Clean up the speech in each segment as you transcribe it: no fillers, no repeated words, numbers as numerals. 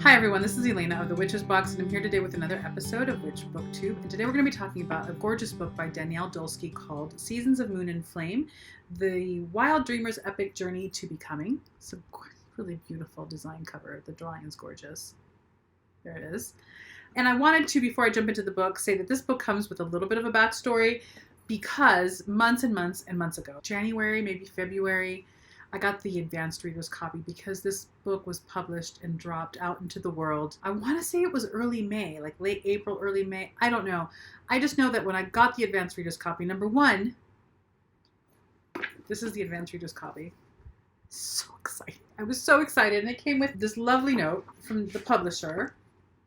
Hi everyone, this is Elena of the Witches Box, and I'm here today with another episode of Witch Booktube. And today we're going to be talking about a gorgeous book by Danielle Dulsky called Seasons of Moon and Flame, The Wild Dreamer's Epic Journey to Becoming. It's a really beautiful design cover. The drawing is gorgeous. There it is. And I wanted to, before I jump into the book, say that this book comes with a little bit of a backstory because months and months and months ago, January, maybe February, I got the advanced reader's copy because this book was published and dropped out into the world. I want to say it was early May, like late April, early May. I don't know. I just know that when I got the advanced reader's copy, number one, this is the advanced reader's copy. So excited. I was so excited. And it came with this lovely note from the publisher,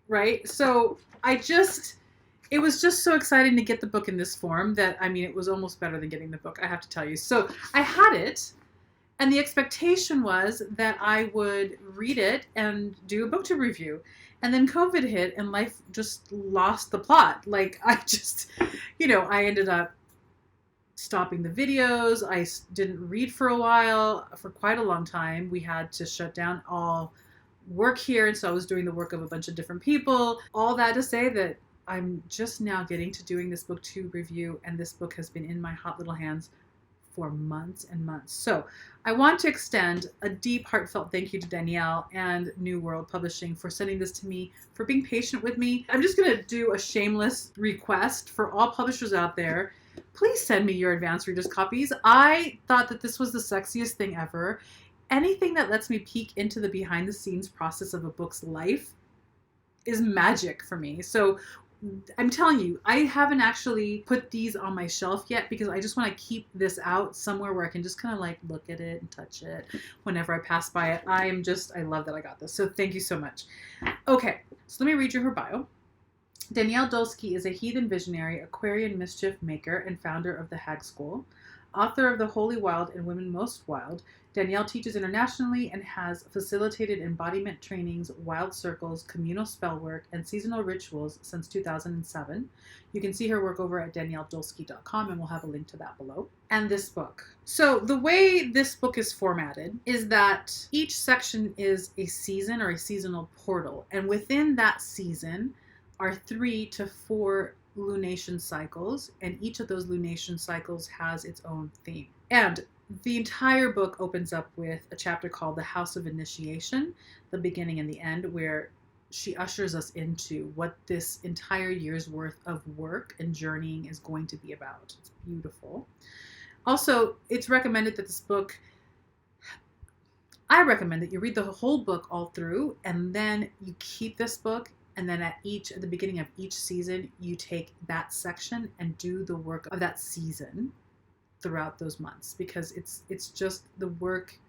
right? So it was just so exciting to get the book in this form that, I mean, it was almost better than getting the book, I have to tell you. So I had it. And the expectation was that I would read it and do a Booktube review. And then COVID hit and life just lost the plot. Like I ended up stopping the videos. I didn't read for a while, for quite a long time. We had to shut down all work here. And so I was doing the work of a bunch of different people. All that to say that I'm just now getting to doing this Booktube review. And this book has been in my hot little hands for months and months. So I want to extend a deep, heartfelt thank you to Danielle and New World Publishing for sending this to me, for being patient with me. I'm just going to do a shameless request for all publishers out there. Please send me your advanced readers copies. I thought that this was the sexiest thing ever. Anything that lets me peek into the behind the scenes process of a book's life is magic for me. So I'm telling you, I haven't actually put these on my shelf yet because I just want to keep this out somewhere where I can just kind of like look at it and touch it whenever I pass by it. I love that I got this. So thank you so much. Okay, so let me read you her bio. Danielle Dulsky is a heathen visionary, Aquarian mischief maker, and founder of the Hag School. Author of The Holy Wild and Women Most Wild, Danielle teaches internationally and has facilitated embodiment trainings, wild circles, communal spell work, and seasonal rituals since 2007. You can see her work over at danielledulsky.com, and we'll have a link to that below. And this book. So the way this book is formatted is that each section is a season or a seasonal portal. And within that season are 3 to 4 lunation cycles, and each of those lunation cycles has its own theme. And the entire book opens up with a chapter called The House of Initiation, the beginning and the end, where she ushers us into what this entire year's worth of work and journeying is going to be about. It's beautiful. Also, it's recommended that this book, I recommend that you read the whole book all through, and then you keep this book. And then at the beginning of each season, you take that section and do the work of that season throughout those months, because it's just the work.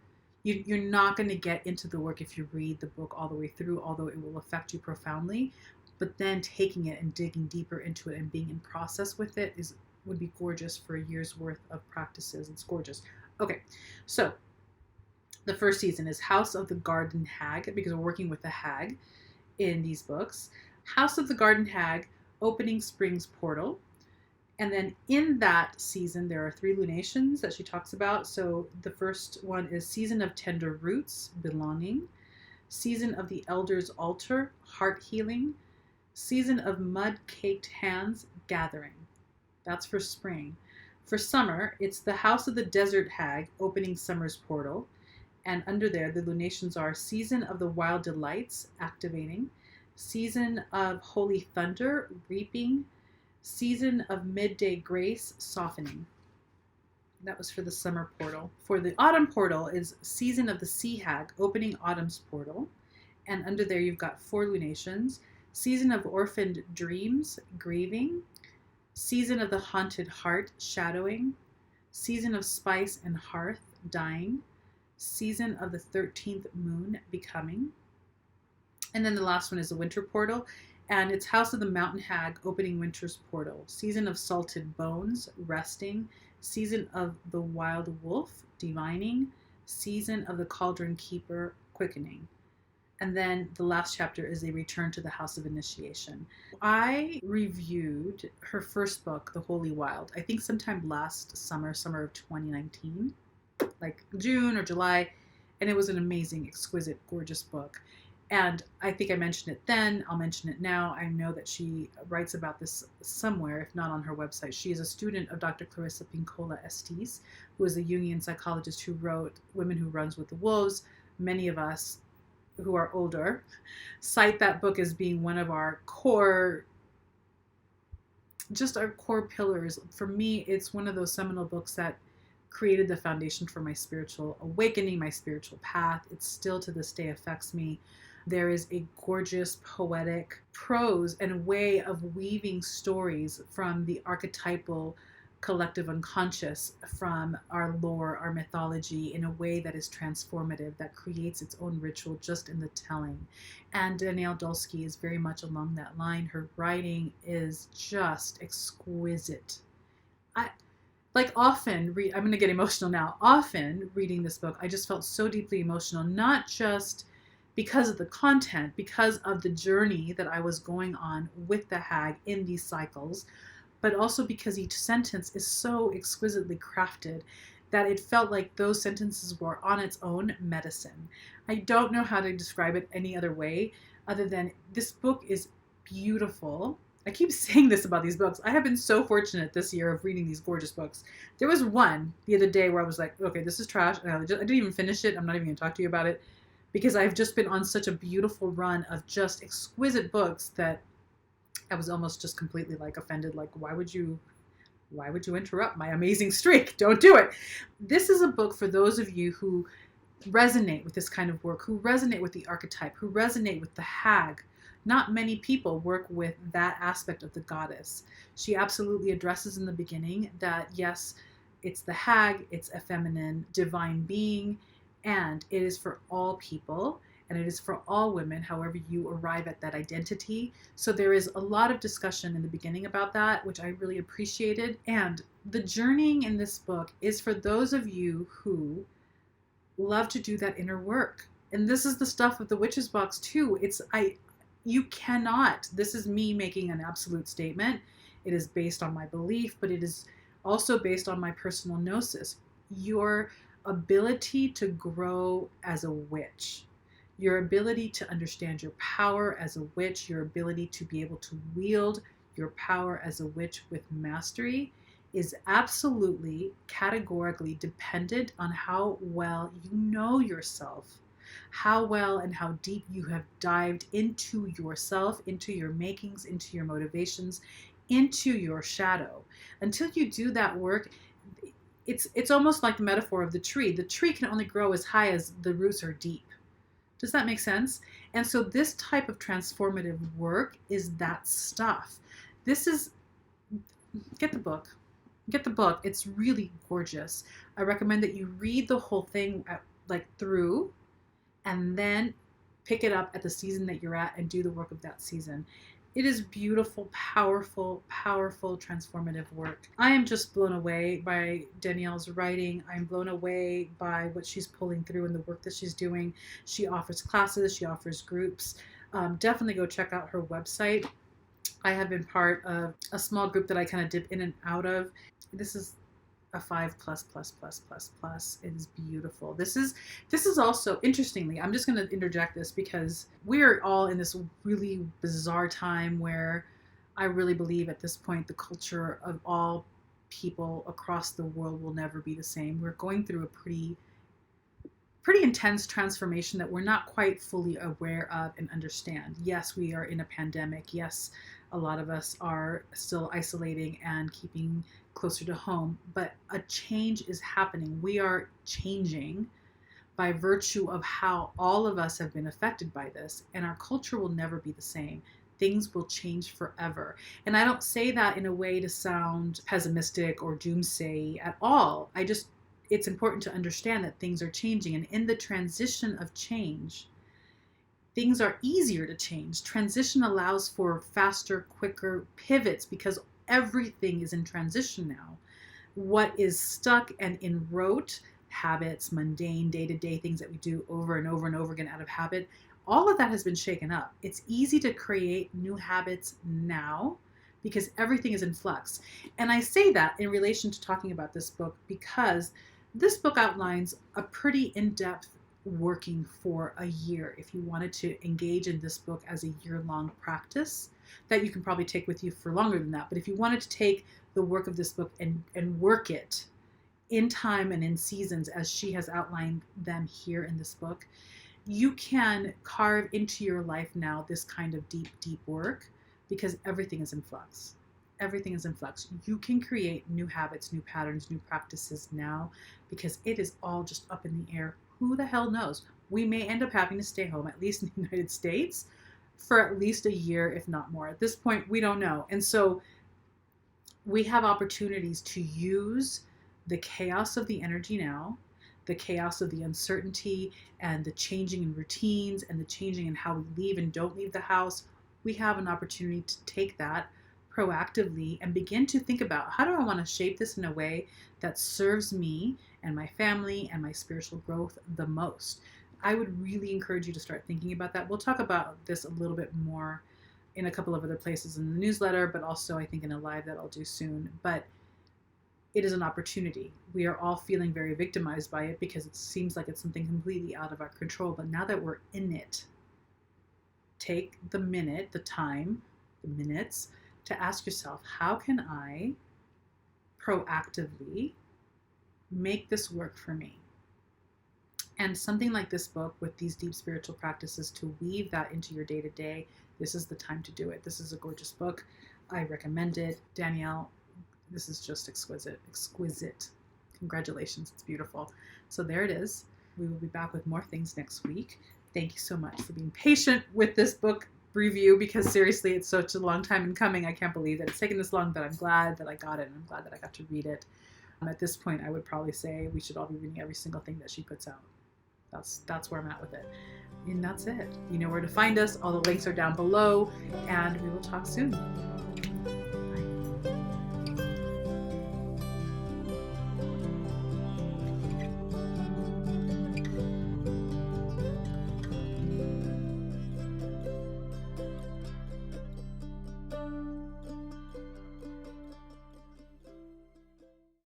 You're not going to get into the work if you read the book all the way through, although it will affect you profoundly. But then taking it and digging deeper into it and being in process with it would be gorgeous for a year's worth of practices. It's gorgeous. Okay, so the first season is House of the Garden Hag, because we're working with the hag in these books. House of the Garden Hag, Opening Spring's Portal. And then in that season, there are 3 lunations that she talks about. So the first one is Season of Tender Roots, Belonging. Season of the Elder's Altar, Heart Healing. Season of Mud-Caked Hands, Gathering. That's for spring. For summer, it's the House of the Desert Hag, Opening Summer's Portal. And under there, the lunations are Season of the Wild Delights, Activating. Season of Holy Thunder, Reaping. Season of Midday Grace, Softening. That was for the summer portal. For the autumn portal is Season of the Sea Hag, Opening Autumn's Portal. And under there you've got 4 lunations. Season of Orphaned Dreams, Grieving. Season of the Haunted Heart, Shadowing. Season of Spice and Hearth, Dying. Season of the 13th Moon, Becoming. And then the last one is the Winter Portal, and it's House of the Mountain Hag, Opening Winter's Portal. Season of Salted Bones, Resting. Season of the Wild Wolf, Divining. Season of the Cauldron Keeper, Quickening. And then the last chapter is a return to the House of Initiation. I reviewed her first book, The Holy Wild, I think sometime last summer of 2019. Like June or July, and it was an amazing, exquisite, gorgeous book. And I think I mentioned it then. I'll mention it now. I know that she writes about this somewhere, if not on her website. She is a student of Dr. Clarissa Pinkola Estes, who is a Jungian psychologist who wrote Women Who Runs with the Wolves. Many of us who are older cite that book as being one of our core, just our core pillars. For me, it's one of those seminal books that created the foundation for my spiritual awakening, my spiritual path. It still to this day affects me. There is a gorgeous poetic prose and way of weaving stories from the archetypal collective unconscious, from our lore, our mythology, in a way that is transformative, that creates its own ritual just in the telling. And Danielle Dulsky is very much along that line. Her writing is just exquisite. I'm going to get emotional now. Often reading this book, I just felt so deeply emotional, not just because of the content, because of the journey that I was going on with the hag in these cycles, but also because each sentence is so exquisitely crafted that it felt like those sentences were on its own medicine. I don't know how to describe it any other way other than this book is beautiful. I keep saying this about these books. I have been so fortunate this year of reading these gorgeous books. There was one the other day where I was like, okay, this is trash. And I didn't even finish it. I'm not even going to talk to you about it because I've just been on such a beautiful run of just exquisite books that I was almost just completely like offended. Like, why would you interrupt my amazing streak? Don't do it. This is a book for those of you who resonate with this kind of work, who resonate with the archetype, who resonate with the hag. Not many people work with that aspect of the goddess. She absolutely addresses in the beginning that, yes, it's the hag, it's a feminine divine being, and it is for all people, and it is for all women, however you arrive at that identity. So there is a lot of discussion in the beginning about that, which I really appreciated. And the journeying in this book is for those of you who love to do that inner work. And this is the stuff of the Witch's Box too. You cannot, this is me making an absolute statement. It is based on my belief, but it is also based on my personal gnosis. Your ability to grow as a witch, your ability to understand your power as a witch, your ability to be able to wield your power as a witch with mastery is absolutely categorically dependent on how well you know yourself, how well and how deep you have dived into yourself, into your makings, into your motivations, into your shadow. Until you do that work, it's almost like the metaphor of the tree. The tree can only grow as high as the roots are deep. Does that make sense? And so this type of transformative work is that stuff. Get the book. Get the book. It's really gorgeous. I recommend that you read the whole thing through and then pick it up at the season that you're at and do the work of that season. It is beautiful, powerful, powerful, transformative work. I am just blown away by Danielle's writing. I'm blown away by what she's pulling through and the work that she's doing. She offers classes, she offers groups. Definitely go check out her website. I have been part of a small group that I kind of dip in and out of. This is a 5++++++. It is beautiful. This is also, interestingly, I'm just going to interject this because we are all in this really bizarre time where I really believe at this point the culture of all people across the world will never be the same. We're going through a pretty intense transformation that we're not quite fully aware of and understand. Yes, we are in a pandemic. Yes, a lot of us are still isolating and keeping closer to home, but a change is happening. We are changing by virtue of how all of us have been affected by this, and our culture will never be the same. Things will change forever. And I don't say that in a way to sound pessimistic or doomsday at all. It's important to understand that things are changing, and in the transition of change, things are easier to change. Transition allows for faster, quicker pivots because everything is in transition now. What is stuck and enwrote, habits, mundane, day-to-day things that we do over and over and over again out of habit, all of that has been shaken up. It's easy to create new habits now because everything is in flux. And I say that in relation to talking about this book because this book outlines a pretty in-depth working for a year. If you wanted to engage in this book as a year-long practice, that you can probably take with you for longer than that. But if you wanted to take the work of this book and work it in time and in seasons, as she has outlined them here in this book, you can carve into your life now this kind of deep, deep work, because everything is in flux. Everything is in flux. You can create new habits, new patterns, new practices now, because it is all just up in the air. Who the hell knows? We may end up having to stay home, at least in the United States, for at least a year, if not more. At this point, we don't know. And so we have opportunities to use the chaos of the energy now, the chaos of the uncertainty and the changing in routines and the changing in how we leave and don't leave the house. We have an opportunity to take that proactively and begin to think about, how do I want to shape this in a way that serves me and my family and my spiritual growth the most? I would really encourage you to start thinking about that. We'll talk about this a little bit more in a couple of other places in the newsletter, but also I think in a live that I'll do soon. But it is an opportunity. We are all feeling very victimized by it because it seems like it's something completely out of our control. But now that we're in it, take the minute, the time, the minutes to ask yourself, how can I proactively make this work for me? And something like this book with these deep spiritual practices, to weave that into your day-to-day, this is the time to do it. This is a gorgeous book. I recommend it. Danielle, this is just exquisite, exquisite. Congratulations, it's beautiful. So there it is. We will be back with more things next week. Thank you so much for being patient with this book review, because seriously, it's such a long time in coming. I can't believe that it's taken this long, but I'm glad that I got it, and I'm glad that I got to read it. At this point, I would probably say we should all be reading every single thing that she puts out. That's where I'm at with it. And that's it. You know where to find us. All the links are down below, and we will talk soon.